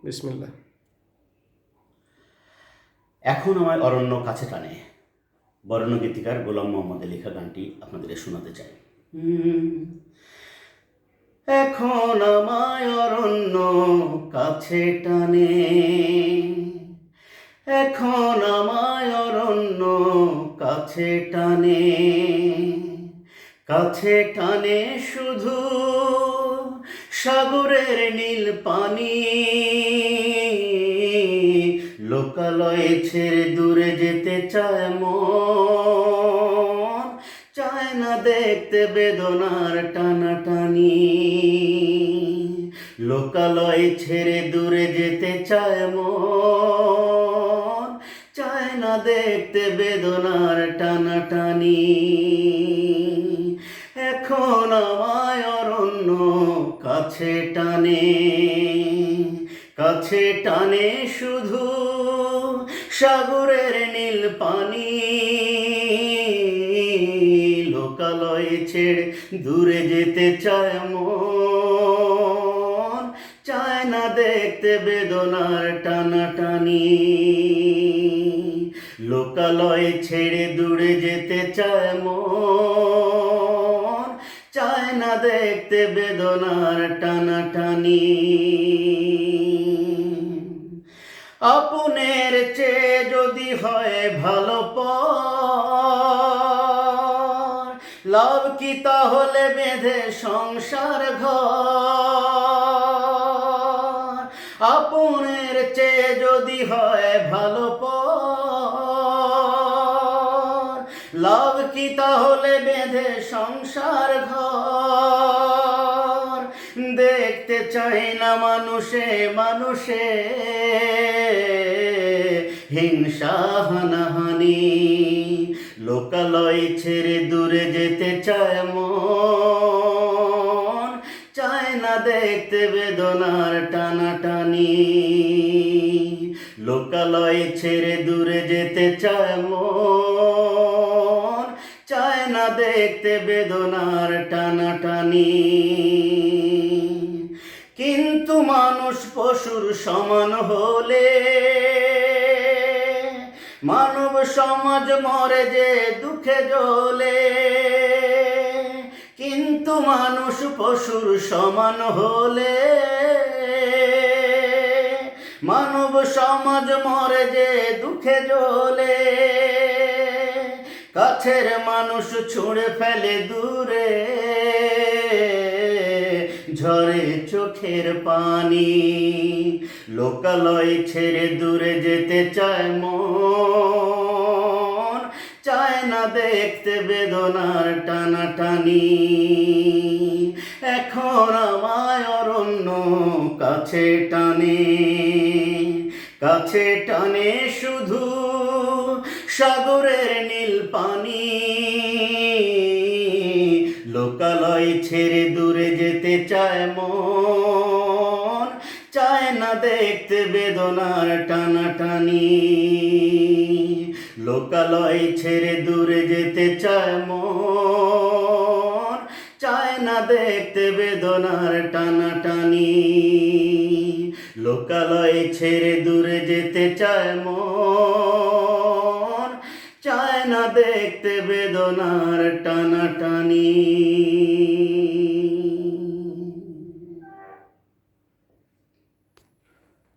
বিসমিল্লাহ। এখন আমার অরণ্য কাছে টানে, বরেণ্য গীতিকার গোলাম মোহাম্মদের লেখা গানটি আপনাদের শোনাতে চাই। এখন আমায় অরণ্য কাছে টানে, এখন আমায় অরণ্য কাছে টানে, কাছে টানে শুধু সাগরের নীল পানি, লোকালয়ে ছেড়ে দূরে যেতে চায় মন, চায় না দেখতে বেদনার টানাটানি। লোকালয়ে ছেড়ে দূরে যেতে চায় মন, চায় না দেখতে বেদনার টানাটানি। এখন আমায় অরণ্য কাছে টানে, কাছে টানে শুধু সাগরের নীল পানি, লোকালয়ে ছেড়ে দূরে যেতে চায় মন, চায় না দেখতে বেদনার টানাটানি। লোকালয়ে ছেড়ে দূরে যেতে চায় মন, চায় না দেখতে বেদনার টানাটানি। আপনের চেয়ে যদি হয় ভালো পর, লাভ কি তাহলে বেঁধে সংসার ঘর। আপনের চেয়ে যদি হয় ভালো পর, লাভ কি তাহলে বেঁধে সংসার ঘর। দেখতে চাই না মানুষে মানুষে হিংসা হানাহানি, লোকালয় ছেড়ে দূরে যেতে চায় মন, চায় না দেখতে বেদনার টানাটানি। লোকালয় ছেড়ে দূরে যেতে চায় মন, চায় না দেখতে বেদনার টানাটানি। কিন্তু মানুষ পশুর সমান হলে মানব সমাজ মরে যে দুঃখে জ্বলে। কিন্তু মানুষ পশুর সমান হলে মানব সমাজ মরে যে দুঃখে জ্বলে। কাছের মানুষ ছুঁড়ে ফেলে দূরে, ঝরে চোখের পানি। লোকালয় ছেড়ে দূরে যেতে চায় মন, চায় না দেখতে বেদনার টানাটানি। এখন আমায় অরণ্য কাছে টানে, কাছে টানে শুধু সাগরের নীল পানি। লোকালয় ছেড়ে দূরে যেতে চায় মন, চায় না দেখতে বেদনার টানাটানি। লোকালয় ছেড়ে দূরে যেতে চায় মন, চায় না দেখতে বেদনার টানাটানি। লোকালয় ছেড়ে দূরে যেতে চায় মন, চায় না দেখতে বেদনার টানাটানি।